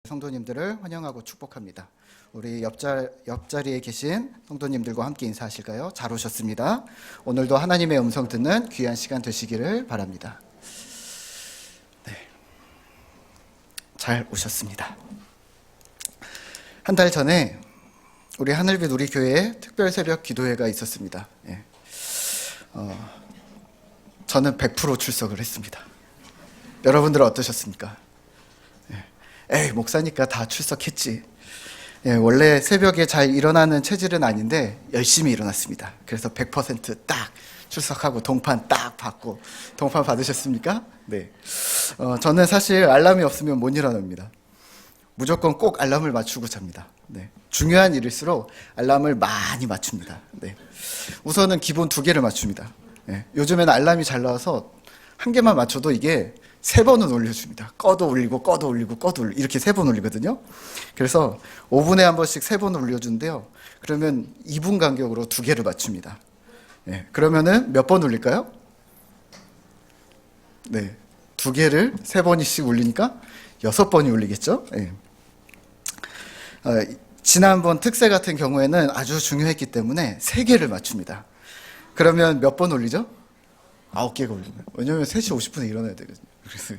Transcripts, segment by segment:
성도님들을 환영하고 축복합니다. 우리 옆자리에 계신 성도님들과 함께 인사하실까요? 잘 오셨습니다. 오늘도 하나님의 음성 듣는 귀한 시간 되시기를 바랍니다. 네, 잘 오셨습니다. 한 달 전에 우리 하늘빛 우리 교회에 특별 새벽 기도회가 있었습니다. 예. 저는 100% 출석을 했습니다. 여러분들은 어떠셨습니까? 에이, 목사니까 다 출석했지. 예, 원래 새벽에 잘 일어나는 체질은 아닌데 열심히 일어났습니다. 그래서 100%딱 출석하고 동판 딱 받고. 동판 받으셨습니까? 네. 저는 사실 알람이 없으면 못 일어납니다. 무조건 꼭 알람을 맞추고 잡니다. 네. 중요한 일일수록 알람을 많이 맞춥니다. 네. 우선은 기본 2개를 맞춥니다. 네. 요즘에는 알람이 잘 나와서 1개만 맞춰도 이게 3번은 올려줍니다. 꺼도 울리고 꺼도 울리고 꺼도 울리고 이렇게 3번 울리거든요. 그래서 5분에 한 번씩 3번 올려준대요. 그러면 2분 간격으로 2개를 맞춥니다. 네. 그러면은 몇 번 울릴까요? 네. 2개를 3번씩 울리니까 6번이 울리겠죠? 네. 지난번 특세 같은 경우에는 아주 중요했기 때문에 3개를 맞춥니다. 그러면 몇 번 울리죠? 9개가 울립니다. 왜냐면 3시 50분에 일어나야 되거든요. 그래서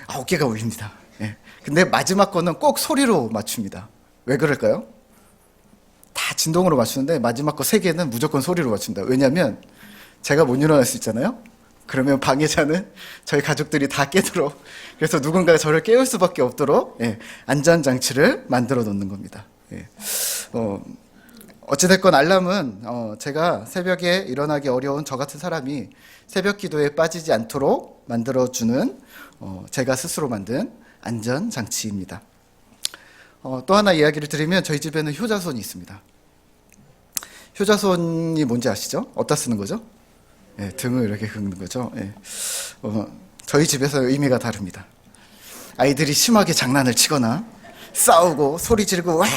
9개가 울립니다. 예. 근데 마지막 거는 꼭 소리로 맞춥니다. 왜 그럴까요? 다 진동으로 맞추는데 마지막 거 3개는 무조건 소리로 맞춘다. 왜냐면 제가 못 일어날 수 있잖아요? 그러면 방해자는 저희 가족들이 다 깨도록, 그래서 누군가가 저를 깨울 수밖에 없도록 안전장치를 만들어 놓는 겁니다. 예. 어찌됐건 알람은 제가 새벽에 일어나기 어려운 저 같은 사람이 새벽 기도에 빠지지 않도록 만들어주는 제가 스스로 만든 안전장치입니다. 또 하나 이야기를 드리면 저희 집에는 효자손이 있습니다. 효자손이 뭔지 아시죠? 어디다 쓰는 거죠? 예, 등을 이렇게 긁는 거죠. 예. 저희 집에서 의미가 다릅니다. 아이들이 심하게 장난을 치거나 싸우고 소리 지르고 와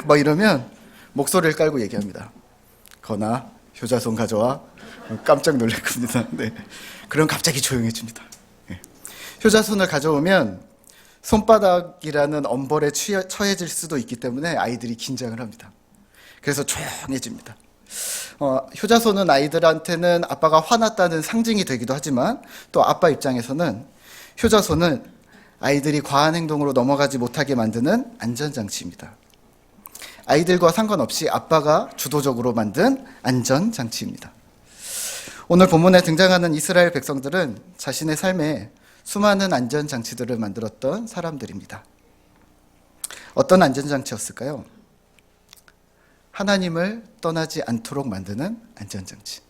뭐 이러면 목소리를 깔고 얘기합니다. 건아, 효자손 가져와. 깜짝 놀랄 겁니다. 네. 그럼 갑자기 조용해집니다. 네. 효자손을 가져오면 손바닥이라는 엄벌에 처해질 수도 있기 때문에 아이들이 긴장을 합니다. 그래서 조용해집니다. 효자손은 아이들한테는 아빠가 화났다는 상징이 되기도 하지만 또 아빠 입장에서는 효자손은 아이들이 과한 행동으로 넘어가지 못하게 만드는 안전장치입니다. 아이들과 상관없이 아빠가 주도적으로 만든 안전장치입니다. 오늘 본문에 등장하는 이스라엘 백성들은 자신의 삶에 수많은 안전장치들을 만들었던 사람들입니다. 어떤 안전장치였을까요? 하나님을 떠나지 않도록 만드는 안전장치.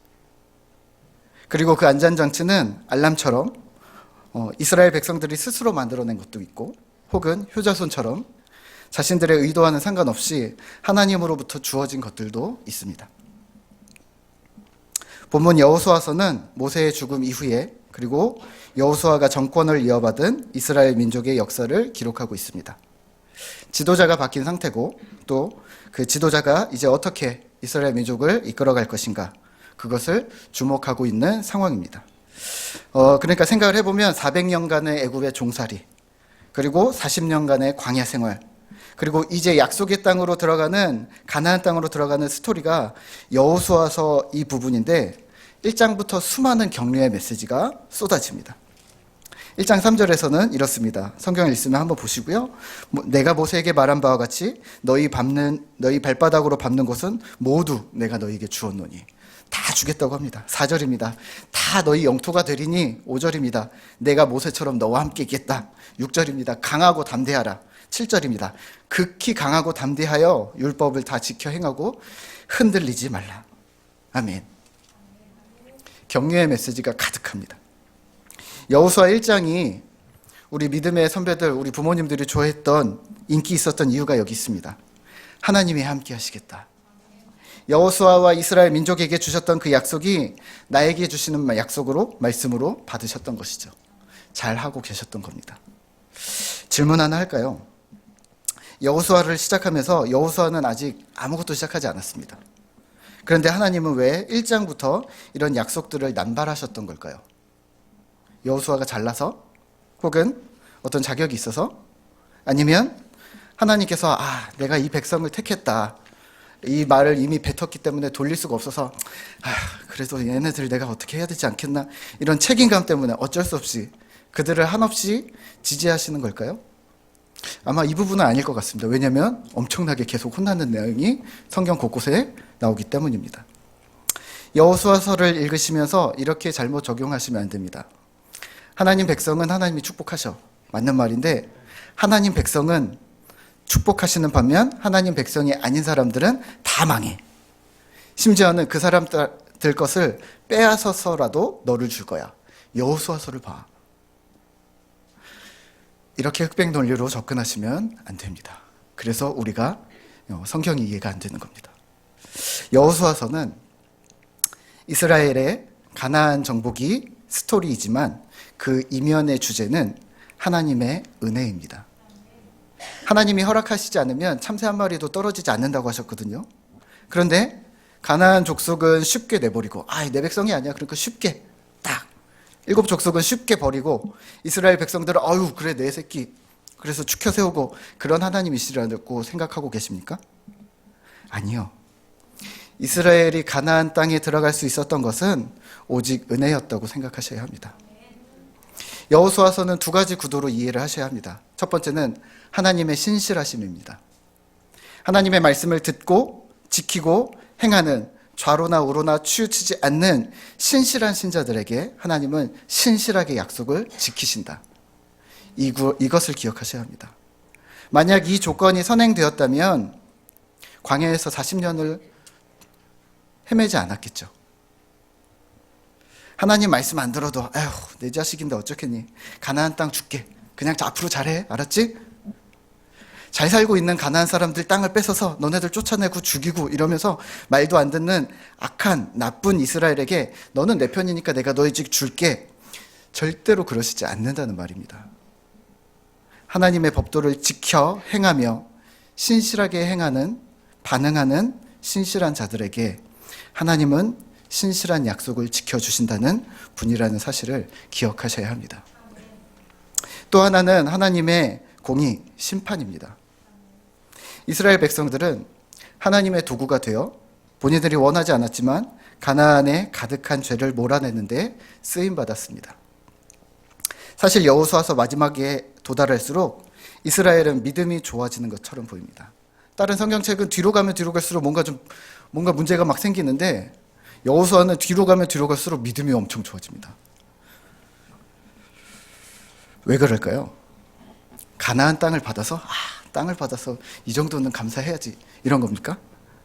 그리고 그 안전장치는 알람처럼 이스라엘 백성들이 스스로 만들어낸 것도 있고, 혹은 효자손처럼 자신들의 의도와는 상관없이 하나님으로부터 주어진 것들도 있습니다. 본문 여호수아서는 모세의 죽음 이후에, 그리고 여호수아가 정권을 이어받은 이스라엘 민족의 역사를 기록하고 있습니다. 지도자가 바뀐 상태고, 또 그 지도자가 이제 어떻게 이스라엘 민족을 이끌어갈 것인가, 그것을 주목하고 있는 상황입니다. 그러니까 생각을 해보면 400년간의 애굽의 종살이, 그리고 40년간의 광야 생활, 그리고 이제 약속의 땅으로 들어가는, 가나안 땅으로 들어가는 스토리가 여호수아서 이 부분인데 1장부터 수많은 격려의 메시지가 쏟아집니다. 1장 3절에서는 이렇습니다. 성경을 읽으면 한번 보시고요. 내가 모세에게 말한 바와 같이 너희 발바닥으로 밟는 곳은 모두 내가 너희에게 주었노니. 다 주겠다고 합니다. 4절입니다. 다 너희 영토가 되리니. 5절입니다. 내가 모세처럼 너와 함께 있겠다. 6절입니다. 강하고 담대하라. 7절입니다. 극히 강하고 담대하여 율법을 다 지켜 행하고 흔들리지 말라. 아멘. 격려의 메시지가 가득합니다. 여호수아 1장이 우리 믿음의 선배들, 우리 부모님들이 좋아했던, 인기 있었던 이유가 여기 있습니다. 하나님이 함께 하시겠다. 여호수아와 이스라엘 민족에게 주셨던 그 약속이 나에게 주시는 약속으로, 말씀으로 받으셨던 것이죠. 잘 하고 계셨던 겁니다. 질문 하나 할까요? 여호수아를 시작하면서 여호수아는 아직 아무것도 시작하지 않았습니다. 그런데 하나님은 왜 1장부터 이런 약속들을 남발하셨던 걸까요? 여호수아가 잘나서? 혹은 어떤 자격이 있어서? 아니면 하나님께서 내가 이 백성을 택했다. 이 말을 이미 뱉었기 때문에 돌릴 수가 없어서 그래도 얘네들 내가 어떻게 해야 되지 않겠나 이런 책임감 때문에 어쩔 수 없이 그들을 한없이 지지하시는 걸까요? 아마 이 부분은 아닐 것 같습니다. 왜냐하면 엄청나게 계속 혼나는 내용이 성경 곳곳에 나오기 때문입니다. 여호수아서를 읽으시면서 이렇게 잘못 적용하시면 안 됩니다. 하나님 백성은 하나님이 축복하셔. 맞는 말인데 하나님 백성은 축복하시는 반면 하나님 백성이 아닌 사람들은 다 망해. 심지어는 그 사람들 것을 빼앗아서라도 너를 줄 거야. 여호수아서를 봐. 이렇게 흑백 논리로 접근하시면 안 됩니다. 그래서 우리가 성경이 이해가 안 되는 겁니다. 여호수아서는 이스라엘의 가나안 정복이 스토리이지만 그 이면의 주제는 하나님의 은혜입니다. 하나님이 허락하시지 않으면 참새 한 마리도 떨어지지 않는다고 하셨거든요. 그런데 가나안 족속은 쉽게 내버리고 내 백성이 아니야. 그러니까 쉽게 딱 7 족속은 쉽게 버리고 이스라엘 백성들은 그래 내 새끼 그래서 축혀 세우고 그런 하나님이시라고 생각하고 계십니까? 아니요. 이스라엘이 가나안 땅에 들어갈 수 있었던 것은 오직 은혜였다고 생각하셔야 합니다. 여호수아서는 2가지 구도로 이해를 하셔야 합니다. 첫 번째는 하나님의 신실하심입니다. 하나님의 말씀을 듣고 지키고 행하는 좌로나 우로나 치우치지 않는 신실한 신자들에게 하나님은 신실하게 약속을 지키신다. 이것을 기억하셔야 합니다. 만약 이 조건이 선행되었다면 광야에서 40년을 헤매지 않았겠죠. 하나님 말씀 안 들어도 내 자식인데 어쩌겠니. 가나안 땅 줄게. 그냥 앞으로 잘해. 알았지? 잘 살고 있는 가나안 사람들 땅을 뺏어서 너네들 쫓아내고 죽이고 이러면서 말도 안 듣는 악한 나쁜 이스라엘에게 너는 내 편이니까 내가 너희 집 줄게. 절대로 그러시지 않는다는 말입니다. 하나님의 법도를 지켜 행하며 신실하게 행하는 반응하는 신실한 자들에게 하나님은 신실한 약속을 지켜주신다는 분이라는 사실을 기억하셔야 합니다. 또 하나는 하나님의 공의, 심판입니다. 이스라엘 백성들은 하나님의 도구가 되어 본인들이 원하지 않았지만 가나안에 가득한 죄를 몰아내는데 쓰임받았습니다. 사실 여호수아서 마지막에 도달할수록 이스라엘은 믿음이 좋아지는 것처럼 보입니다. 다른 성경책은 뒤로 가면 뒤로 갈수록 뭔가 문제가 막 생기는데 여호수아는 뒤로 가면 뒤로 갈수록 믿음이 엄청 좋아집니다. 왜 그럴까요? 가나안 땅을 받아서 이 정도는 감사해야지 이런 겁니까?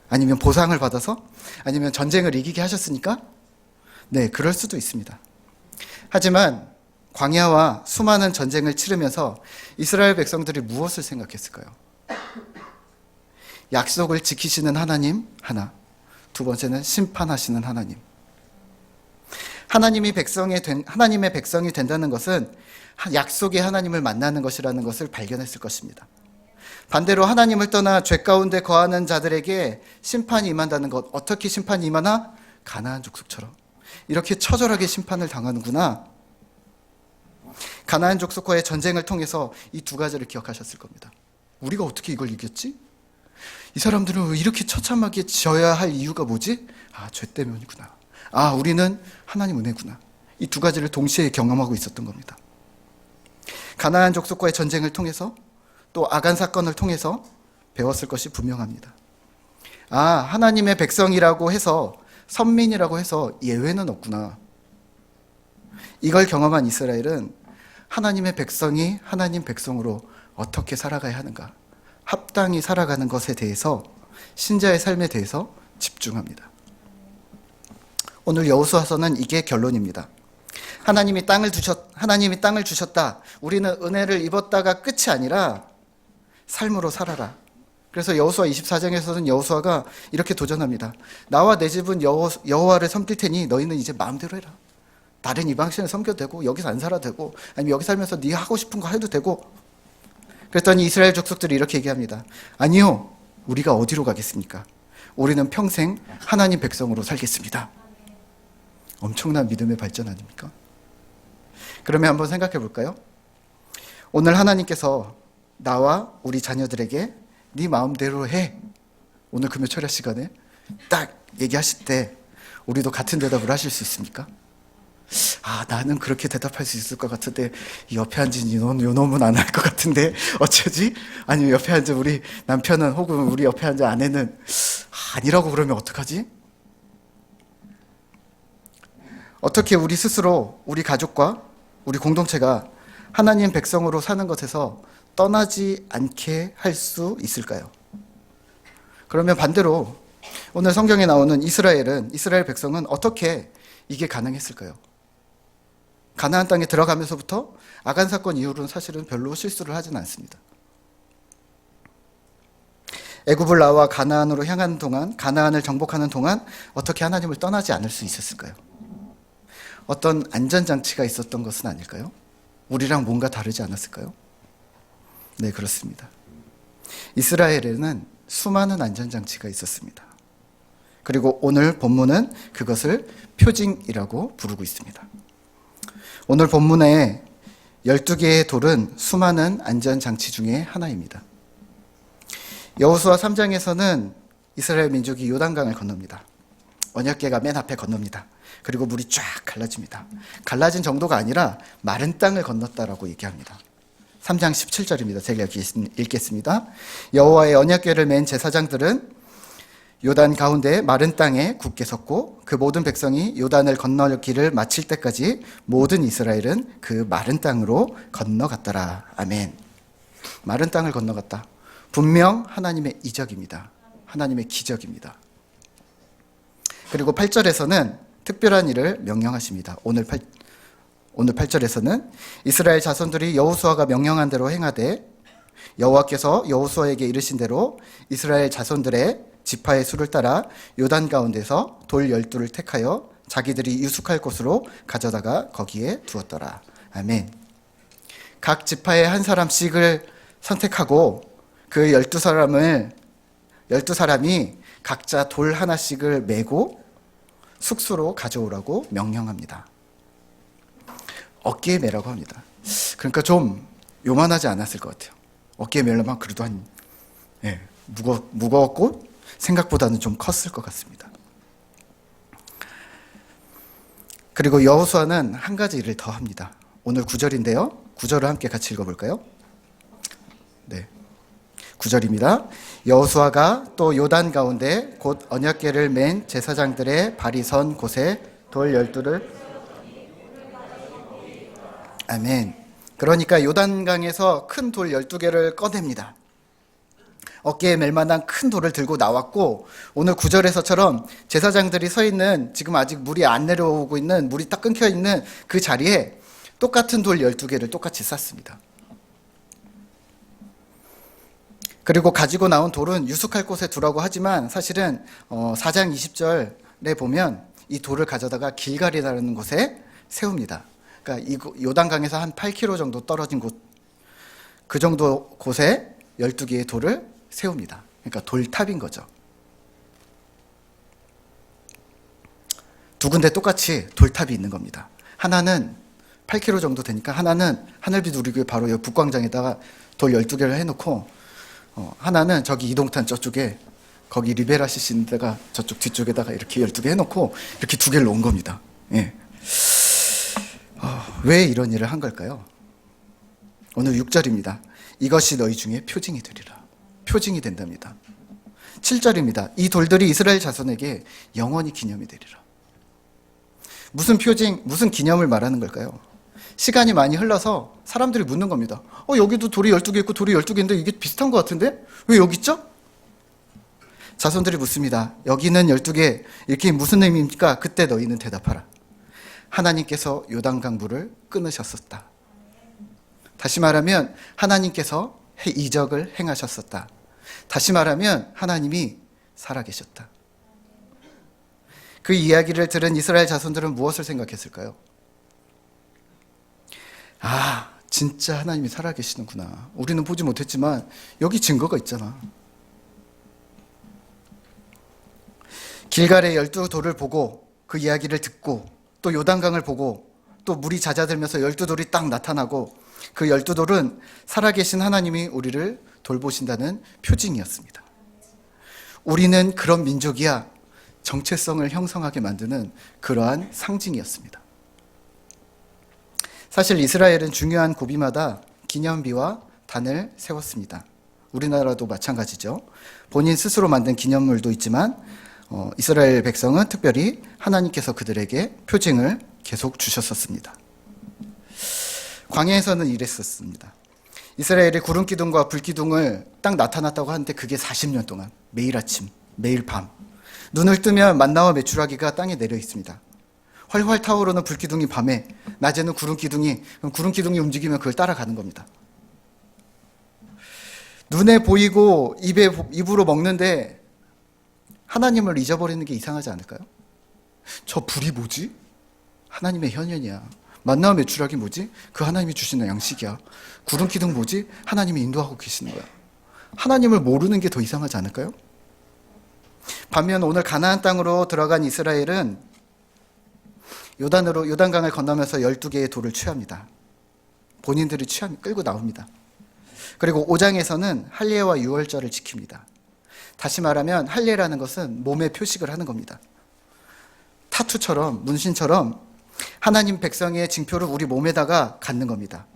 아니면 보상을 받아서? 아니면 전쟁을 이기게 하셨으니까? 네, 그럴 수도 있습니다. 하지만 광야와 수많은 전쟁을 치르면서 이스라엘 백성들이 무엇을 생각했을까요? 약속을 지키시는 하나님 하나, 두 번째는 심판하시는 하나님. 하나님의 백성이 된다는 것은 약속의 하나님을 만나는 것이라는 것을 발견했을 것입니다. 반대로 하나님을 떠나 죄 가운데 거하는 자들에게 심판이 임한다는 것, 어떻게 심판이 임하나? 가나안 족속처럼 이렇게 처절하게 심판을 당하는구나. 가나안 족속과의 전쟁을 통해서 이 2가지를 기억하셨을 겁니다. 우리가 어떻게 이걸 이겼지? 이 사람들은 왜 이렇게 처참하게 져야 할 이유가 뭐지? 죄 때문이구나. 우리는 하나님 은혜구나. 이 2가지를 동시에 경험하고 있었던 겁니다. 가나안 족속과의 전쟁을 통해서 또 아간 사건을 통해서 배웠을 것이 분명합니다. 하나님의 백성이라고 해서 선민이라고 해서 예외는 없구나. 이걸 경험한 이스라엘은 하나님의 백성이 하나님 백성으로 어떻게 살아가야 하는가, 합당히 살아가는 것에 대해서, 신자의 삶에 대해서 집중합니다. 오늘 여호수아서는 이게 결론입니다. 하나님이 땅을 주셨다. 우리는 은혜를 입었다가 끝이 아니라 삶으로 살아라. 그래서 여호수아 24장에서는 여호수아가 이렇게 도전합니다. 나와 내 집은 여호와를 섬길 테니 너희는 이제 마음대로 해라. 다른 이방신을 섬겨도 되고 여기서 안 살아도 되고 아니면 여기 살면서 네 하고 싶은 거 해도 되고. 그랬더니 이스라엘 족속들이 이렇게 얘기합니다. 아니요, 우리가 어디로 가겠습니까? 우리는 평생 하나님 백성으로 살겠습니다. 엄청난 믿음의 발전 아닙니까? 그러면 한번 생각해 볼까요? 오늘 하나님께서 나와 우리 자녀들에게 네 마음대로 해. 오늘 금요 철야 시간에 딱 얘기하실 때 우리도 같은 대답을 하실 수 있습니까? 나는 그렇게 대답할 수 있을 것 같은데 옆에 앉은 요놈은 안 할 것 같은데 어쩌지? 아니면 옆에 앉은 우리 남편은 혹은 우리 옆에 앉은 아내는 아니라고 그러면 어떡하지? 어떻게 우리 스스로 우리 가족과 우리 공동체가 하나님 백성으로 사는 것에서 떠나지 않게 할 수 있을까요? 그러면 반대로 오늘 성경에 나오는 이스라엘 백성은 어떻게 이게 가능했을까요? 가나안 땅에 들어가면서부터 아간 사건 이후로는 사실은 별로 실수를 하지는 않습니다. 애굽을 나와 가나안으로 향하는 동안, 가나안을 정복하는 동안 어떻게 하나님을 떠나지 않을 수 있었을까요? 어떤 안전장치가 있었던 것은 아닐까요? 우리랑 뭔가 다르지 않았을까요? 네, 그렇습니다. 이스라엘에는 수많은 안전장치가 있었습니다. 그리고 오늘 본문은 그것을 표징이라고 부르고 있습니다. 오늘 본문의 12개의 돌은 수많은 안전장치 중에 하나입니다. 여호수아 3장에서는 이스라엘 민족이 요단강을 건넙니다. 언약궤가 맨 앞에 건넙니다. 그리고 물이 쫙 갈라집니다. 갈라진 정도가 아니라 마른 땅을 건넜다라고 얘기합니다. 3장 17절입니다. 제가 읽겠습니다. 여호와의 언약궤를 맨 제사장들은 요단 가운데 마른 땅에 굳게 섰고 그 모든 백성이 요단을 건너기를 마칠 때까지 모든 이스라엘은 그 마른 땅으로 건너갔더라. 아멘. 마른 땅을 건너갔다. 분명 하나님의 이적입니다. 하나님의 기적입니다. 그리고 8절에서는 특별한 일을 명령하십니다. 오늘 8절에서는 이스라엘 자손들이 여호수아가 명령한 대로 행하되 여호와께서 여호수아에게 이르신 대로 이스라엘 자손들의 지파의 수를 따라 요단 가운데서 돌 12를 택하여 자기들이 유숙할 곳으로 가져다가 거기에 두었더라. 아멘. 각 지파의 한 사람씩을 선택하고 그 12사람이 각자 돌 하나씩을 메고 숙소로 가져오라고 명령합니다. 어깨에 메라고 합니다. 그러니까 좀 요만하지 않았을 것 같아요. 어깨에 메려면 그래도 무거웠고 생각보다는 좀 컸을 것 같습니다. 그리고 여호수아는 한 가지 일을 더 합니다. 오늘 9절인데요. 9절을 함께 같이 읽어볼까요? 네, 9절입니다. 여호수아가 또 요단 가운데 곧 언약궤를 맨 제사장들의 발이 선 곳에 돌 12를 아멘. 그러니까 요단강에서 큰 돌 12개를 꺼냅니다. 어깨에 멜 만한 큰 돌을 들고 나왔고 오늘 9절에서처럼 제사장들이 서 있는 지금 아직 물이 안 내려오고 있는 물이 딱 끊겨 있는 그 자리에 똑같은 돌 12개를 똑같이 쌌습니다. 그리고 가지고 나온 돌은 유숙할 곳에 두라고 하지만 사실은 4장 20절에 보면 이 돌을 가져다가 길갈이라는 곳에 세웁니다. 그러니까 이 요단강에서 한 8km 정도 떨어진 곳, 그 정도 곳에 12개의 돌을 세웁니다. 그러니까 돌탑인 거죠. 두 군데 똑같이 돌탑이 있는 겁니다. 하나는 8km 정도 되니까 하나는 하늘빛 우리교회 바로 여기 북광장에다가 돌 12개를 해놓고 하나는 저기 이동탄 저쪽에 거기 리베라 시신 데가 저쪽 뒤쪽에다가 이렇게 12개 해놓고 이렇게 두 개를 놓은 겁니다. 예. 왜 이런 일을 한 걸까요? 오늘 6절입니다. 이것이 너희 중에 표징이 되리라. 표징이 된답니다. 7절입니다. 이 돌들이 이스라엘 자손에게 영원히 기념이 되리라. 무슨 표징, 무슨 기념을 말하는 걸까요? 시간이 많이 흘러서 사람들이 묻는 겁니다. 여기도 돌이 12개 있고 돌이 12개인데 이게 비슷한 것 같은데? 왜 여기 있죠? 자손들이 묻습니다. 여기는 12개, 이렇게 무슨 의미입니까? 그때 너희는 대답하라. 하나님께서 요단강 물을 끊으셨었다. 다시 말하면 하나님께서 이적을 행하셨었다. 다시 말하면 하나님이 살아계셨다. 그 이야기를 들은 이스라엘 자손들은 무엇을 생각했을까요? 진짜 하나님이 살아계시는구나. 우리는 보지 못했지만 여기 증거가 있잖아. 길갈의 12돌을 보고 그 이야기를 듣고 또 요단강을 보고 또 물이 잦아들면서 12돌이 딱 나타나고 그 12돌은 살아계신 하나님이 우리를 돌보신다는 표징이었습니다. 우리는 그런 민족이야. 정체성을 형성하게 만드는 그러한 상징이었습니다. 사실 이스라엘은 중요한 고비마다 기념비와 단을 세웠습니다. 우리나라도 마찬가지죠. 본인 스스로 만든 기념물도 있지만 이스라엘 백성은 특별히 하나님께서 그들에게 표징을 계속 주셨었습니다. 광야에서는 이랬었습니다. 이스라엘이 구름 기둥과 불 기둥을 딱 나타났다고 하는데 그게 40년 동안 매일 아침, 매일 밤 눈을 뜨면 만나와 메추라기가 땅에 내려 있습니다. 활활 타오르는 불 기둥이 밤에, 낮에는 구름 기둥이 움직이면 그걸 따라가는 겁니다. 눈에 보이고 입으로 먹는데 하나님을 잊어버리는 게 이상하지 않을까요? 저 불이 뭐지? 하나님의 현현이야. 만나와 메추라기 뭐지? 그 하나님이 주시는 양식이야. 구름 기둥 뭐지? 하나님이 인도하고 계시는 거야. 하나님을 모르는 게 더 이상하지 않을까요? 반면 오늘 가나안 땅으로 들어간 이스라엘은 요단강을 건너면서 12개의 돌을 취합니다. 본인들이 끌고 나옵니다. 그리고 5장에서는 할례와 유월절을 지킵니다. 다시 말하면 할례라는 것은 몸에 표식을 하는 겁니다. 타투처럼, 문신처럼 하나님 백성의 징표를 우리 몸에다가 갖는 겁니다.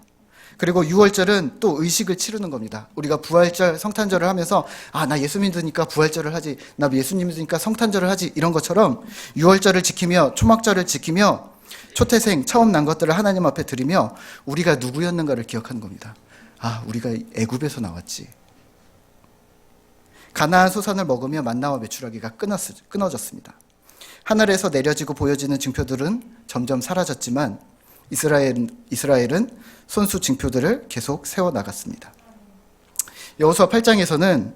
그리고 유월절은 또 의식을 치르는 겁니다. 우리가 부활절, 성탄절을 하면서 나 예수 믿으니까 부활절을 하지, 나 예수님 믿으니까 성탄절을 하지, 이런 것처럼 유월절을 지키며 초막절을 지키며 초태생, 처음 난 것들을 하나님 앞에 드리며 우리가 누구였는가를 기억하는 겁니다. 우리가 애굽에서 나왔지. 가나안 소산을 먹으며 만나와 메추라기가 끊어졌습니다. 하늘에서 내려지고 보여지는 징표들은 점점 사라졌지만 이스라엘은 손수 징표들을 계속 세워나갔습니다. 여호수아 8장에서는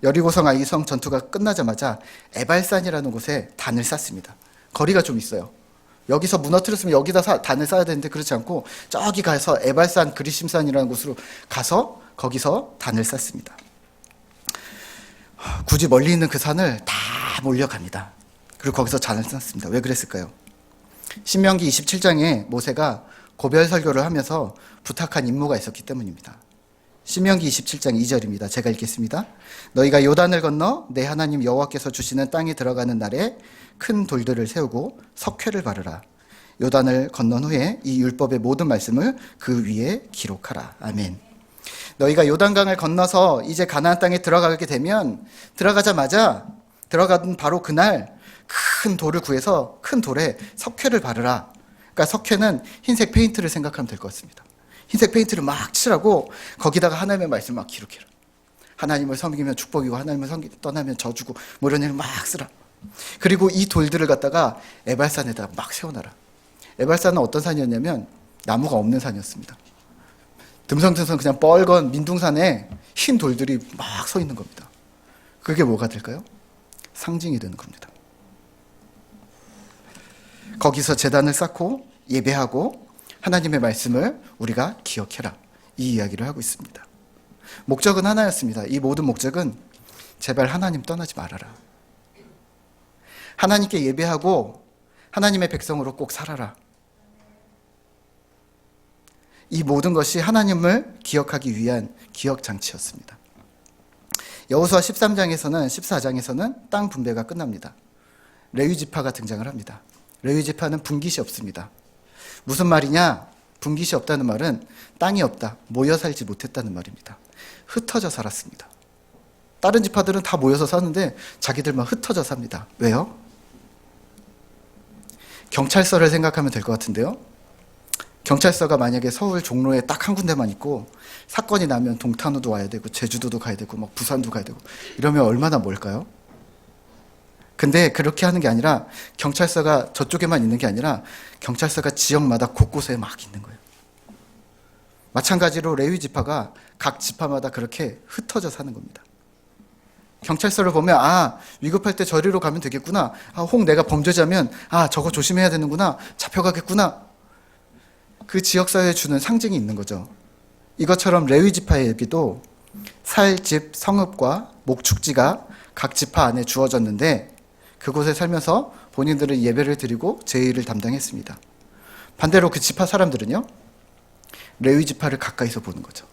여리고성 아이성 전투가 끝나자마자 에발산이라는 곳에 단을 쌓습니다. 거리가 좀 있어요. 여기서 무너뜨렸으면 여기다 단을 쌓아야 되는데 그렇지 않고 저기 가서 에발산 그리심산이라는 곳으로 가서 거기서 단을 쌓습니다. 굳이 멀리 있는 그 산을 다 몰려갑니다. 그리고 거기서 단을 쌓습니다. 왜 그랬을까요? 신명기 27장에 모세가 고별 설교를 하면서 부탁한 임무가 있었기 때문입니다. 신명기 27장 2절입니다. 제가 읽겠습니다. 너희가 요단을 건너 내 하나님 여호와께서 주시는 땅에 들어가는 날에 큰 돌들을 세우고 석회를 바르라. 요단을 건넌 후에 이 율법의 모든 말씀을 그 위에 기록하라. 아멘. 너희가 요단강을 건너서 이제 가나안 땅에 들어가게 되면 들어가자마자 들어가던 바로 그날 큰 돌을 구해서 큰 돌에 석회를 바르라. 그러니까 석회는 흰색 페인트를 생각하면 될 것 같습니다. 흰색 페인트를 막 칠하고 거기다가 하나님의 말씀을 막 기록해라. 하나님을 섬기면 축복이고 하나님을 떠나면 저주고 뭐 이런 일을 막 쓰라. 그리고 이 돌들을 갖다가 에발산에다 막 세워놔라. 에발산은 어떤 산이었냐면 나무가 없는 산이었습니다. 듬성듬성 그냥 뻘건 민둥산에 흰 돌들이 막 서 있는 겁니다. 그게 뭐가 될까요? 상징이 되는 겁니다. 거기서 제단을 쌓고 예배하고 하나님의 말씀을 우리가 기억해라. 이 이야기를 하고 있습니다. 목적은 하나였습니다. 이 모든 목적은 제발 하나님 떠나지 말아라. 하나님께 예배하고 하나님의 백성으로 꼭 살아라. 이 모든 것이 하나님을 기억하기 위한 기억장치였습니다. 여호수아 13장에서는 14장에서는 땅 분배가 끝납니다. 레위 지파가 등장을 합니다. 레위 지파는 분깃이 없습니다. 무슨 말이냐? 분깃이 없다는 말은 땅이 없다, 모여 살지 못했다는 말입니다. 흩어져 살았습니다. 다른 지파들은 다 모여서 사는데 자기들만 흩어져 삽니다. 왜요? 경찰서를 생각하면 될 것 같은데요. 경찰서가 만약에 서울 종로에 딱 한 군데만 있고 사건이 나면 동탄으로 와야 되고 제주도도 가야 되고 막 부산도 가야 되고 이러면 얼마나 멀까요? 근데 그렇게 하는 게 아니라 경찰서가 저쪽에만 있는 게 아니라 경찰서가 지역마다 곳곳에 막 있는 거예요. 마찬가지로 레위 지파가 각 지파마다 그렇게 흩어져 사는 겁니다. 경찰서를 보면 위급할 때 저리로 가면 되겠구나. 혹 내가 범죄자면 저거 조심해야 되는구나. 잡혀가겠구나. 그 지역사회에 주는 상징이 있는 거죠. 이것처럼 레위 지파에게도 살 집, 성읍과 목축지가 각 지파 안에 주어졌는데 그곳에 살면서 본인들은 예배를 드리고 제의를 담당했습니다. 반대로 그 지파 사람들은요, 레위 지파를 가까이서 보는 거죠.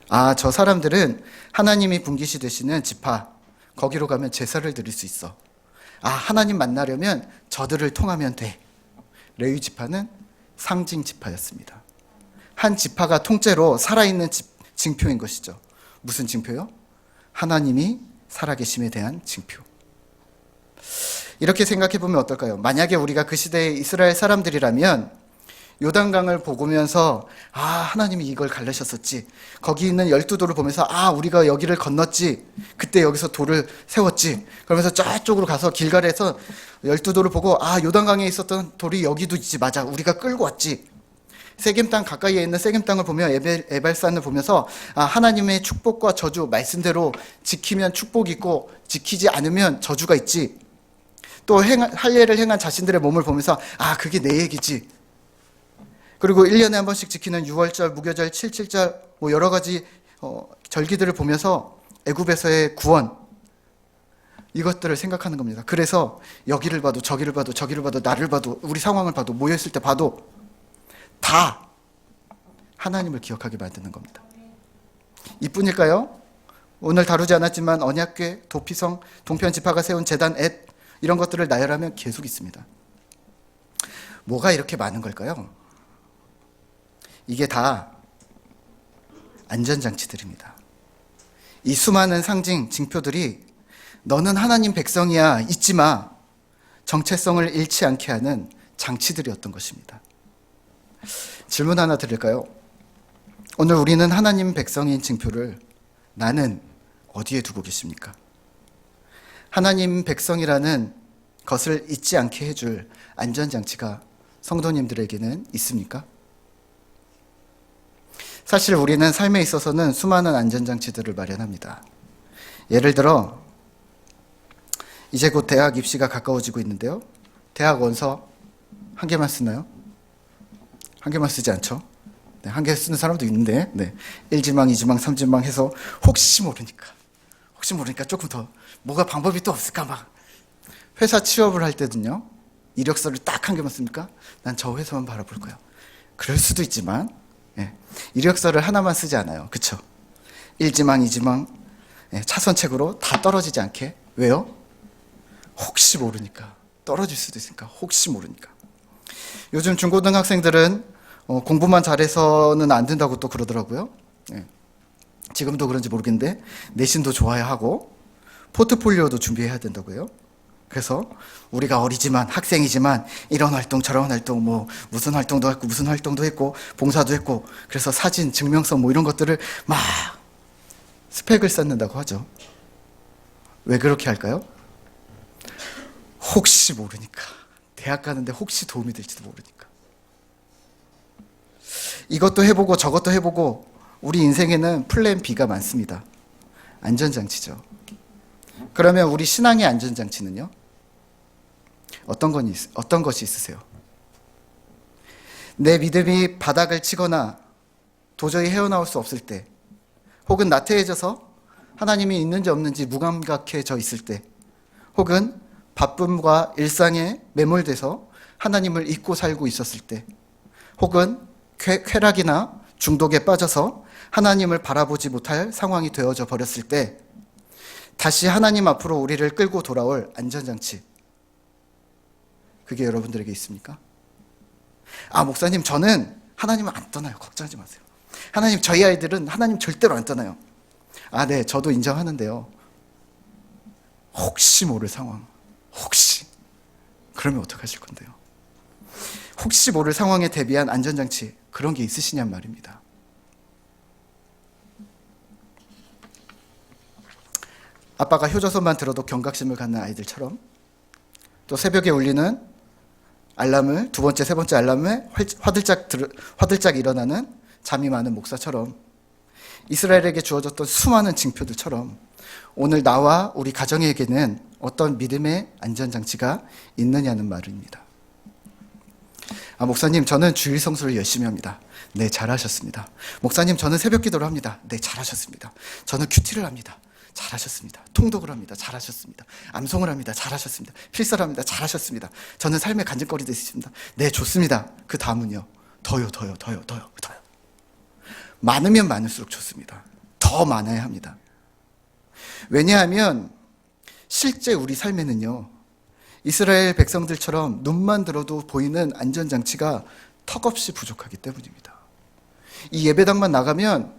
아, 저 사람들은 하나님이 분깃이 되시는 지파, 거기로 가면 제사를 드릴 수 있어. 아, 하나님 만나려면 저들을 통하면 돼. 레위 지파는 상징 지파였습니다. 한 지파가 통째로 살아있는 징표인 것이죠. 무슨 징표요? 하나님이 살아계심에 대한 징표. 이렇게 생각해 보면 어떨까요? 만약에 우리가 그 시대의 이스라엘 사람들이라면 요단강을 보면서 아, 하나님이 이걸 갈르셨었지. 거기 있는 12돌을 보면서 아, 우리가 여기를 건넜지. 그때 여기서 돌을 세웠지. 그러면서 저쪽으로 가서 길갈에서 12돌을 보고 아, 요단강에 있었던 돌이 여기도 있지. 맞아. 우리가 끌고 왔지. 세겜 땅 가까이에 있는 세겜 땅을 보며 에발산을 보면서 아, 하나님의 축복과 저주 말씀대로 지키면 축복이 있고 지키지 않으면 저주가 있지. 또 할례를 행한 자신들의 몸을 보면서 아, 그게 내 얘기지. 그리고 1년에 한 번씩 지키는 6월절, 무교절, 7.7절 뭐 여러 가지 절기들을 보면서 애굽에서의 구원 이것들을 생각하는 겁니다. 그래서 여기를 봐도 저기를 봐도 저기를 봐도 나를 봐도 우리 상황을 봐도 모여있을 때 봐도 다 하나님을 기억하게 만드는 겁니다. 이뿐일까요? 오늘 다루지 않았지만 언약궤, 도피성, 동편지파가 세운 제단 엣 이런 것들을 나열하면 계속 있습니다. 뭐가 이렇게 많은 걸까요? 이게 다 안전장치들입니다. 이 수많은 상징, 징표들이 너는 하나님 백성이야, 잊지 마. 정체성을 잃지 않게 하는 장치들이었던 것입니다. 질문 하나 드릴까요? 오늘 우리는 하나님 백성인 징표를 나는 어디에 두고 계십니까? 하나님 백성이라는 것을 잊지 않게 해줄 안전장치가 성도님들에게는 있습니까? 사실 우리는 삶에 있어서는 수많은 안전장치들을 마련합니다. 예를 들어 이제 곧 대학 입시가 가까워지고 있는데요. 대학 원서 한 개만 쓰나요? 한 개만 쓰지 않죠? 네, 한 개 쓰는 사람도 있는데 1지망, 2지망, 3지망 해서 혹시 모르니까 조금 더 뭐가 방법이 또 없을까 막 회사 취업을 할 때는요. 이력서를 딱 한 개만 씁니까? 난 저 회사만 바라볼 거야. 그럴 수도 있지만 이력서를 하나만 쓰지 않아요. 그쵸? 1지망, 2지망 차선책으로 다 떨어지지 않게. 왜요? 혹시 모르니까. 떨어질 수도 있으니까. 혹시 모르니까. 요즘 중고등학생들은 공부만 잘해서는 안 된다고 또 그러더라고요. 지금도 그런지 모르겠는데 내신도 좋아야 하고 포트폴리오도 준비해야 된다고요. 그래서 우리가 어리지만 학생이지만 이런 활동 저런 활동 뭐 무슨 활동도 했고 무슨 활동도 했고 봉사도 했고 그래서 사진 증명서 뭐 이런 것들을 막 스펙을 쌓는다고 하죠. 왜 그렇게 할까요? 혹시 모르니까. 대학 가는데 혹시 도움이 될지도 모르니까. 이것도 해보고 저것도 해보고 우리 인생에는 플랜 B가 많습니다. 안전장치죠. 그러면 우리 신앙의 안전장치는요? 어떤 것이 있으세요? 내 믿음이 바닥을 치거나 도저히 헤어나올 수 없을 때, 혹은 나태해져서 하나님이 있는지 없는지 무감각해져 있을 때, 혹은 바쁨과 일상에 매몰돼서 하나님을 잊고 살고 있었을 때, 혹은 쾌락이나 중독에 빠져서 하나님을 바라보지 못할 상황이 되어져 버렸을 때 다시 하나님 앞으로 우리를 끌고 돌아올 안전장치, 그게 여러분들에게 있습니까? 아, 목사님, 저는 하나님을 안 떠나요. 걱정하지 마세요. 하나님, 저희 아이들은 하나님 절대로 안 떠나요. 아, 네, 저도 인정하는데요. 혹시 모를 상황, 혹시 그러면 어떡하실 건데요? 혹시 모를 상황에 대비한 안전장치, 그런 게 있으시냔 말입니다. 아빠가 효자손만 들어도 경각심을 갖는 아이들처럼, 또 새벽에 울리는 알람을 두 번째, 세 번째 알람에 화들짝 일어나는 잠이 많은 목사처럼, 이스라엘에게 주어졌던 수많은 징표들처럼 오늘 나와 우리 가정에게는 어떤 믿음의 안전장치가 있느냐는 말입니다. 아, 목사님, 저는 주일 성수를 열심히 합니다. 네, 잘하셨습니다. 목사님, 저는 새벽 기도를 합니다. 네, 잘하셨습니다. 저는 큐티를 합니다. 잘하셨습니다. 통독을 합니다. 잘하셨습니다. 암송을 합니다. 잘하셨습니다. 필사를 합니다. 잘하셨습니다. 저는 삶의 간증거리도 있습니다. 네, 좋습니다. 그 다음은요? 더요. 많으면 많을수록 좋습니다. 더 많아야 합니다. 왜냐하면 실제 우리 삶에는요, 이스라엘 백성들처럼 눈만 들어도 보이는 안전장치가 턱없이 부족하기 때문입니다. 이 예배당만 나가면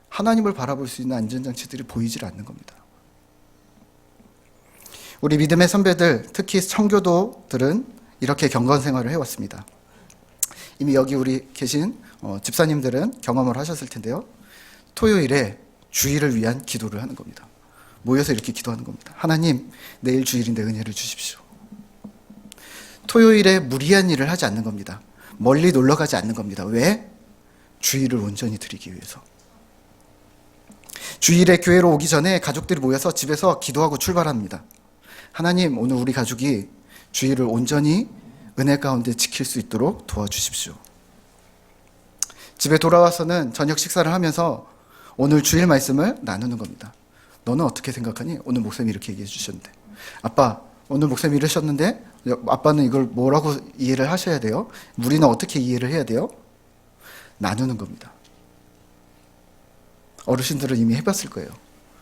하나님을 바라볼 수 있는 안전장치들이 보이질 않는 겁니다. 우리 믿음의 선배들, 특히 청교도들은 이렇게 경건 생활을 해왔습니다. 이미 여기 우리 계신 집사님들은 경험을 하셨을 텐데요. 토요일에 주일을 위한 기도를 하는 겁니다. 모여서 이렇게 기도하는 겁니다. 하나님, 내일 주일인데 은혜를 주십시오. 토요일에 무리한 일을 하지 않는 겁니다. 멀리 놀러 가지 않는 겁니다. 왜? 주일을 온전히 드리기 위해서. 주일에 교회로 오기 전에 가족들이 모여서 집에서 기도하고 출발합니다. 하나님, 오늘 우리 가족이 주일을 온전히 은혜 가운데 지킬 수 있도록 도와주십시오. 집에 돌아와서는 저녁 식사를 하면서 오늘 주일 말씀을 나누는 겁니다. 너는 어떻게 생각하니? 오늘 목사님이 이렇게 얘기해 주셨는데. 아빠, 오늘 목사님이 이러셨는데 아빠는 이걸 뭐라고 이해를 하셔야 돼요? 우리는 어떻게 이해를 해야 돼요? 나누는 겁니다. 어르신들은 이미 해봤을 거예요.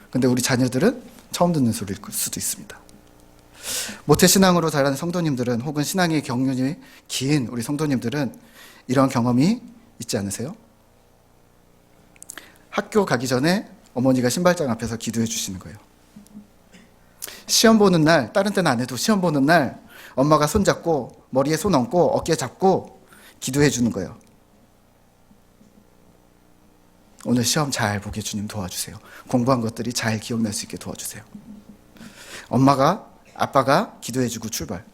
근데 우리 자녀들은 처음 듣는 소리일 수도 있습니다. 모태신앙으로 자란 성도님들은, 혹은 신앙의 경륜이 긴 우리 성도님들은 이런 경험이 있지 않으세요? 학교 가기 전에 어머니가 신발장 앞에서 기도해 주시는 거예요. 시험 보는 날, 다른 때는 안 해도 시험 보는 날 엄마가 손 잡고 머리에 손 얹고 어깨 잡고 기도해 주는 거예요. 오늘 시험 잘 보게 주님 도와주세요. 공부한 것들이 잘 기억날 수 있게 도와주세요. 엄마가, 아빠가 기도해주고 출발.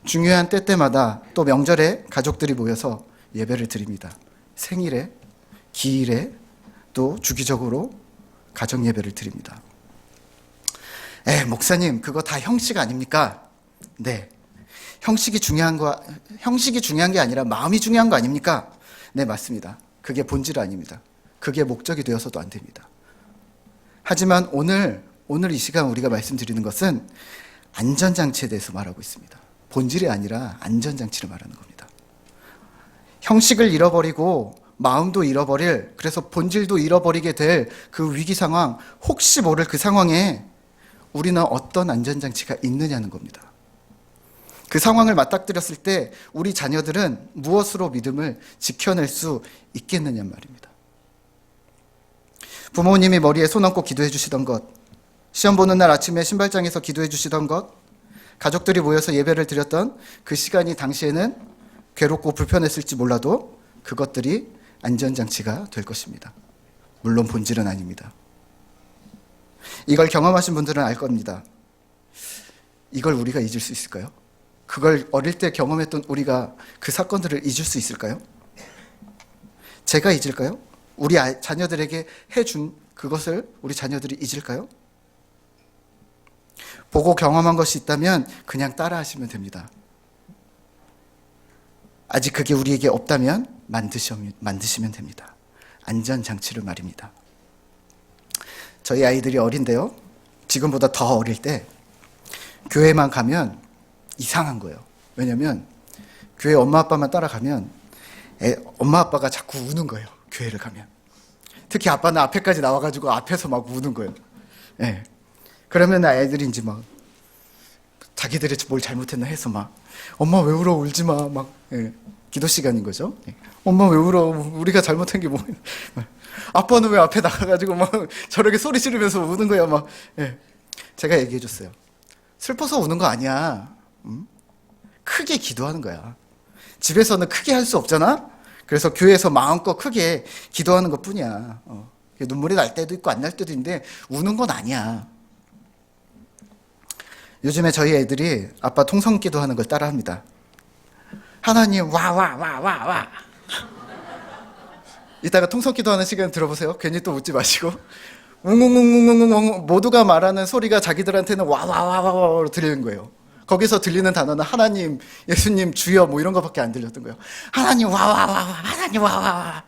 중요한 때마다 또 명절에 가족들이 모여서 예배를 드립니다. 생일에, 기일에, 또 주기적으로 가정 예배를 드립니다. 목사님, 그거 다 형식 아닙니까? 네. 형식이 중요한 게 아니라 마음이 중요한 거 아닙니까? 네, 맞습니다. 그게 본질 아닙니다. 그게 목적이 되어서도 안 됩니다. 하지만 오늘 이 시간 우리가 말씀드리는 것은 안전장치에 대해서 말하고 있습니다. 본질이 아니라 안전장치를 말하는 겁니다. 형식을 잃어버리고 마음도 잃어버릴, 그래서 본질도 잃어버리게 될 그 위기 상황, 혹시 모를 그 상황에 우리는 어떤 안전장치가 있느냐는 겁니다. 그 상황을 맞닥뜨렸을 때 우리 자녀들은 무엇으로 믿음을 지켜낼 수 있겠느냐는 말입니다. 부모님이 머리에 손 얹고 기도해 주시던 것, 시험 보는 날 아침에 신발장에서 기도해 주시던 것, 가족들이 모여서 예배를 드렸던 그 시간이 당시에는 괴롭고 불편했을지 몰라도 그것들이 안전장치가 될 것입니다. 물론 본질은 아닙니다. 이걸 경험하신 분들은 알 겁니다. 이걸 우리가 잊을 수 있을까요? 그걸 어릴 때 경험했던 우리가 그 사건들을 잊을 수 있을까요? 제가 잊을까요? 우리 자녀들에게 해준 그것을 우리 자녀들이 잊을까요? 보고 경험한 것이 있다면 그냥 따라 하시면 됩니다. 아직 그게 우리에게 없다면 만드시면 됩니다. 안전장치를 말입니다. 저희 아이들이 어린데요, 지금보다 더 어릴 때 교회만 가면 이상한 거예요. 왜냐면 교회 엄마 아빠만 따라가면 엄마 아빠가 자꾸 우는 거예요. 교회를 가면. 특히 아빠는 앞에까지 나와가지고 앞에서 막 우는 거예요. 예. 그러면 아이들이 이제 막 자기들이 뭘 잘못했나 해서 막 엄마 왜 울어, 울지 마, 막 기도 시간인 거죠. 엄마 왜 울어, 우리가 잘못한 게 뭐. 아빠는 왜 앞에 나가가지고 막 저렇게 소리 지르면서 우는 거야, 막. 제가 얘기해 줬어요. 슬퍼서 우는 거 아니야. 크게 기도하는 거야. 집에서는 크게 할 수 없잖아. 그래서 교회에서 마음껏 크게 기도하는 것 뿐이야. 눈물이 날 때도 있고 안 날 때도 있는데 우는 건 아니야. 요즘에 저희 애들이 아빠 통성 기도하는 걸 따라합니다. 하나님 와. 이따가 통성 기도하는 시간 들어보세요. 괜히 또 웃지 마시고. 웅웅웅웅웅웅 모두가 말하는 소리가 자기들한테는 와와와와로 들리는 거예요. 거기서 들리는 단어는 하나님, 예수님, 주여 뭐 이런 거밖에 안 들렸던 거예요. 하나님 와와와, 하나님 와와와.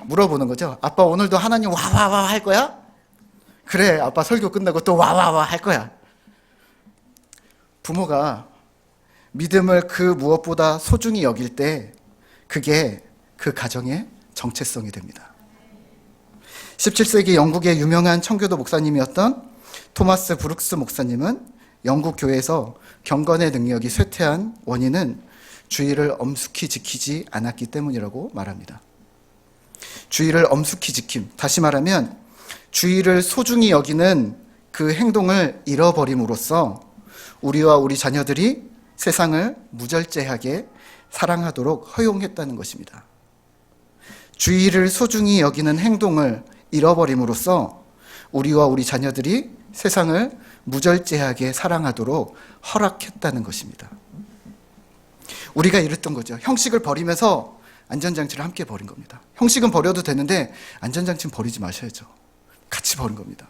물어보는 거죠. 아빠 오늘도 하나님 와와와 할 거야? 그래, 아빠 설교 끝나고 또 와와와 할 거야. 부모가 믿음을 그 무엇보다 소중히 여길 때 그게 그 가정의 정체성이 됩니다. 17세기 영국의 유명한 청교도 목사님이었던 토마스 브룩스 목사님은 영국 교회에서 경건의 능력이 쇠퇴한 원인은 주의를 엄숙히 지키지 않았기 때문이라고 말합니다. 주의를 엄숙히 지킴, 다시 말하면 주의를 소중히 여기는 그 행동을 잃어버림으로써 우리와 우리 자녀들이 세상을 무절제하게 사랑하도록 허용했다는 것입니다. 주의를 소중히 여기는 행동을 잃어버림으로써 우리와 우리 자녀들이 세상을 무절제하게 사랑하도록 허락했다는 것입니다. 우리가 이랬던 거죠. 형식을 버리면서 안전장치를 함께 버린 겁니다. 형식은 버려도 되는데 안전장치는 버리지 마셔야죠. 같이 버린 겁니다.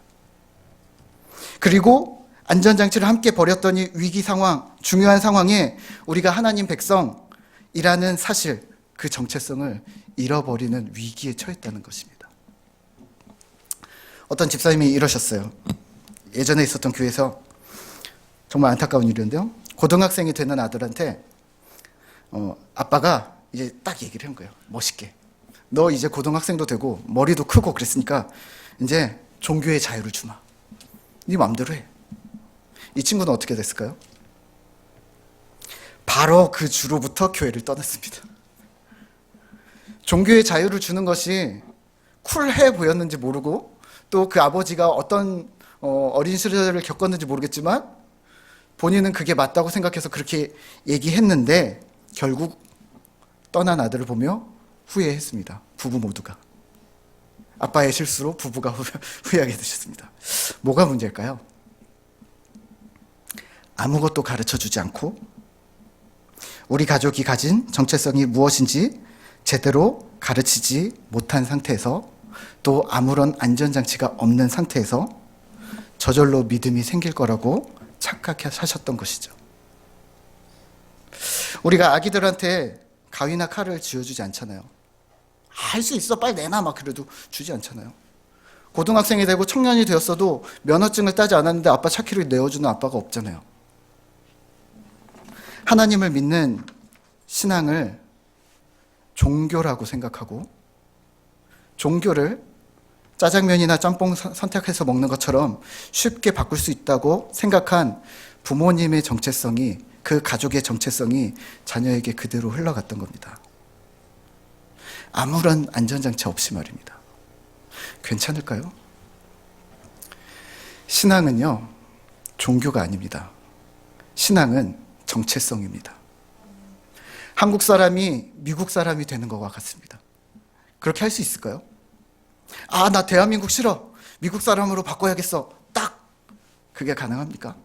그리고 안전장치를 함께 버렸더니 위기 상황, 중요한 상황에 우리가 하나님 백성이라는 사실, 그 정체성을 잃어버리는 위기에 처했다는 것입니다. 어떤 집사님이 이러셨어요. 예전에 있었던 교회에서 정말 안타까운 일인데요. 고등학생이 되는 아들한테 아빠가 이제 딱 얘기를 한 거예요. 멋있게. 너 이제 고등학생도 되고 머리도 크고 그랬으니까 이제 종교의 자유를 주마. 네 마음대로 해. 이 친구는 어떻게 됐을까요? 바로 그 주로부터 교회를 떠났습니다. 종교의 자유를 주는 것이 쿨해 보였는지 모르고 또 그 아버지가 어떤 어린 시절을 겪었는지 모르겠지만 본인은 그게 맞다고 생각해서 그렇게 얘기했는데 결국 떠난 아들을 보며 후회했습니다. 부부 모두가. 아빠의 실수로 부부가 후회하게 되셨습니다. 뭐가 문제일까요? 아무것도 가르쳐주지 않고 우리 가족이 가진 정체성이 무엇인지 제대로 가르치지 못한 상태에서 또 아무런 안전장치가 없는 상태에서 저절로 믿음이 생길 거라고 착각하셨던 것이죠. 우리가 아기들한테 가위나 칼을 쥐어주지 않잖아요. 할 수 있어 빨리 내놔 막 그래도 주지 않잖아요. 고등학생이 되고 청년이 되었어도 면허증을 따지 않았는데 아빠 차키를 내어주는 아빠가 없잖아요. 하나님을 믿는 신앙을 종교라고 생각하고 종교를 짜장면이나 짬뽕 선택해서 먹는 것처럼 쉽게 바꿀 수 있다고 생각한 부모님의 정체성이, 그 가족의 정체성이 자녀에게 그대로 흘러갔던 겁니다. 아무런 안전장치 없이 말입니다. 괜찮을까요? 신앙은요, 종교가 아닙니다. 신앙은 정체성입니다. 한국 사람이 미국 사람이 되는 것과 같습니다. 그렇게 할 수 있을까요? 아, 나 대한민국 싫어. 미국 사람으로 바꿔야겠어. 딱! 그게 가능합니까?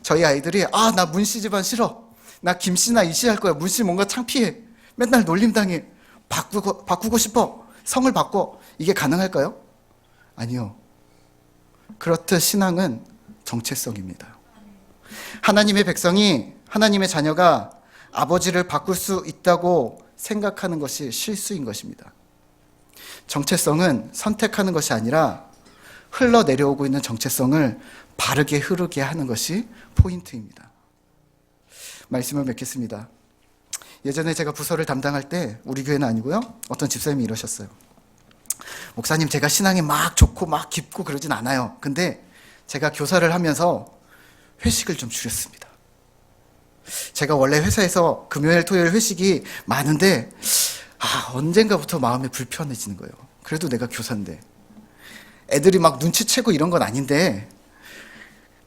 저희 아이들이 아, 나 문씨 집안 싫어. 나 김씨나 이씨 할 거야. 문씨 뭔가 창피해. 맨날 놀림당해. 바꾸고 싶어. 성을 바꿔. 이게 가능할까요? 아니요. 그렇듯 신앙은 정체성입니다. 하나님의 백성이, 하나님의 자녀가 아버지를 바꿀 수 있다고 생각하는 것이 실수인 것입니다. 정체성은 선택하는 것이 아니라 흘러내려오고 있는 정체성을 바르게 흐르게 하는 것이 포인트입니다. 말씀을 맺겠습니다. 예전에 제가 부서를 담당할 때 우리 교회는 아니고요. 어떤 집사님이 이러셨어요. 목사님, 제가 신앙이 막 좋고 막 깊고 그러진 않아요. 근데 제가 교사를 하면서 회식을 좀 줄였습니다. 제가 원래 회사에서 금요일, 토요일 회식이 많은데 언젠가부터 마음이 불편해지는 거예요. 그래도 내가 교사인데. 애들이 막 눈치채고 이런 건 아닌데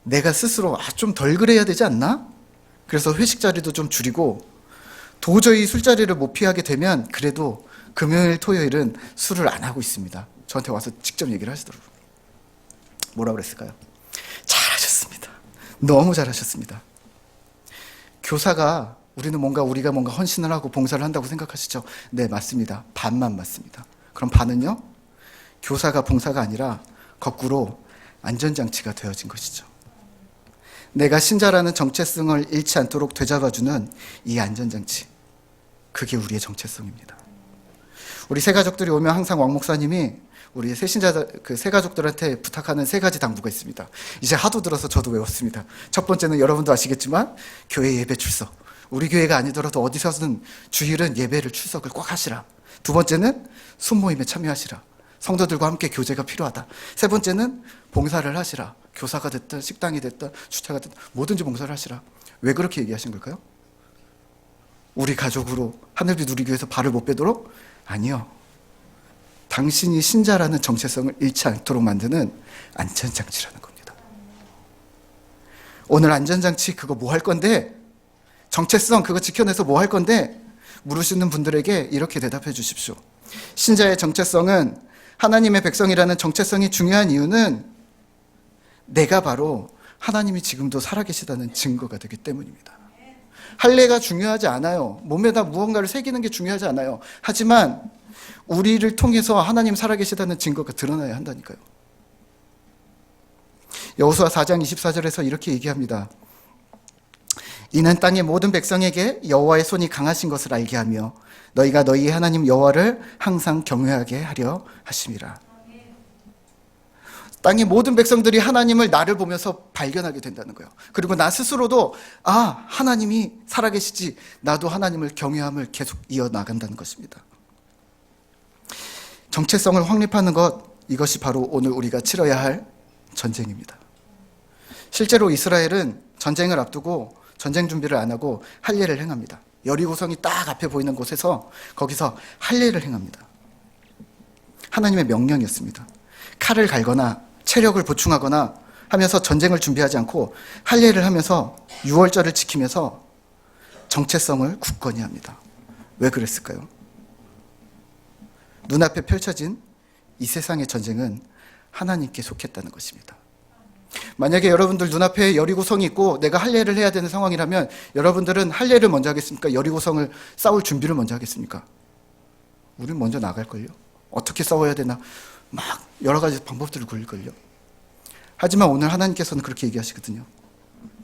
내가 스스로 좀 덜 그래야 되지 않나? 그래서 회식 자리도 좀 줄이고 도저히 술자리를 못 피하게 되면 그래도 금요일, 토요일은 술을 안 하고 있습니다. 저한테 와서 직접 얘기를 하시더라고요. 뭐라 그랬을까요? 잘하셨습니다. 너무 잘하셨습니다. 교사가 우리가 뭔가 헌신을 하고 봉사를 한다고 생각하시죠? 네, 맞습니다. 반만 맞습니다. 그럼 반은요? 교사가 봉사가 아니라 거꾸로 안전장치가 되어진 것이죠. 내가 신자라는 정체성을 잃지 않도록 되잡아주는 이 안전장치, 그게 우리의 정체성입니다. 우리 새 가족들이 오면 항상 왕 목사님이 우리 새신자 그 새 가족들한테 부탁하는 세 가지 당부가 있습니다. 이제 하도 들어서 저도 외웠습니다. 첫 번째는 여러분도 아시겠지만 교회 예배 출석. 우리 교회가 아니더라도 어디서든 주일은 예배를 출석을 꼭 하시라. 두 번째는 순모임에 참여하시라. 성도들과 함께 교제가 필요하다. 세 번째는 봉사를 하시라. 교사가 됐든 식당이 됐든 주차가 됐든 뭐든지 봉사를 하시라. 왜 그렇게 얘기하신 걸까요? 우리 가족으로 하늘빛 우리 교회에서 발을 못 빼도록? 아니요. 당신이 신자라는 정체성을 잃지 않도록 만드는 안전장치라는 겁니다. 오늘 안전장치 그거 뭐 할 건데? 정체성 그거 지켜내서 뭐 할 건데? 물으시는 분들에게 이렇게 대답해 주십시오. 신자의 정체성은, 하나님의 백성이라는 정체성이 중요한 이유는 내가 바로 하나님이 지금도 살아계시다는 증거가 되기 때문입니다. 할례가 중요하지 않아요. 몸에다 무언가를 새기는 게 중요하지 않아요. 하지만 우리를 통해서 하나님 살아계시다는 증거가 드러나야 한다니까요. 여호수아 4장 24절에서 이렇게 얘기합니다. 이는 땅의 모든 백성에게 여호와의 손이 강하신 것을 알게 하며 너희가 너희 하나님 여호와를 항상 경외하게 하려 하심이라. 땅의 모든 백성들이 하나님을 나를 보면서 발견하게 된다는 거예요. 그리고 나 스스로도 하나님이 살아계시지, 나도 하나님을 경외함을 계속 이어나간다는 것입니다. 정체성을 확립하는 것, 이것이 바로 오늘 우리가 치러야 할 전쟁입니다. 실제로 이스라엘은 전쟁을 앞두고 전쟁 준비를 안 하고 할례를 행합니다. 여리고성이 딱 앞에 보이는 곳에서 거기서 할례를 행합니다. 하나님의 명령이었습니다. 칼을 갈거나 체력을 보충하거나 하면서 전쟁을 준비하지 않고 할례를 하면서 유월절을 지키면서 정체성을 굳건히 합니다. 왜 그랬을까요? 눈앞에 펼쳐진 이 세상의 전쟁은 하나님께 속했다는 것입니다. 만약에 여러분들 눈앞에 여리고성이 있고 내가 할례를 해야 되는 상황이라면 여러분들은 할례를 먼저 하겠습니까? 여리고성을 싸울 준비를 먼저 하겠습니까? 우린 먼저 나갈걸요? 어떻게 싸워야 되나? 막 여러 가지 방법들을 굴릴걸요? 하지만 오늘 하나님께서는 그렇게 얘기하시거든요.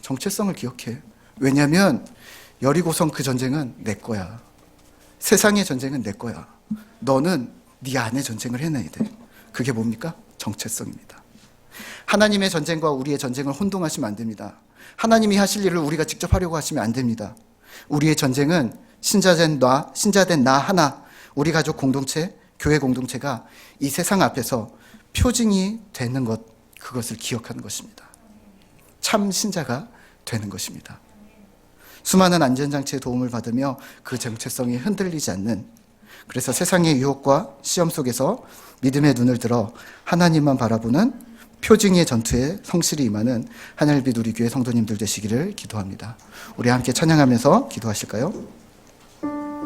정체성을 기억해. 왜냐하면 여리고성 그 전쟁은 내 거야. 세상의 전쟁은 내 거야. 너는 네 안의 전쟁을 해내야 돼. 그게 뭡니까? 정체성입니다. 하나님의 전쟁과 우리의 전쟁을 혼동하시면 안 됩니다. 하나님이 하실 일을 우리가 직접 하려고 하시면 안 됩니다. 우리의 전쟁은 신자된 나 하나, 우리 가족 공동체, 교회 공동체가 이 세상 앞에서 표징이 되는 것, 그것을 기억하는 것입니다. 참 신자가 되는 것입니다. 수많은 안전장치의 도움을 받으며 그 정체성이 흔들리지 않는, 그래서 세상의 유혹과 시험 속에서 믿음의 눈을 들어 하나님만 바라보는 표징의 전투에 성실히 임하는 하늘빛 우리 교회 성도님들 되시기를 기도합니다. 우리 함께 찬양하면서 기도하실까요?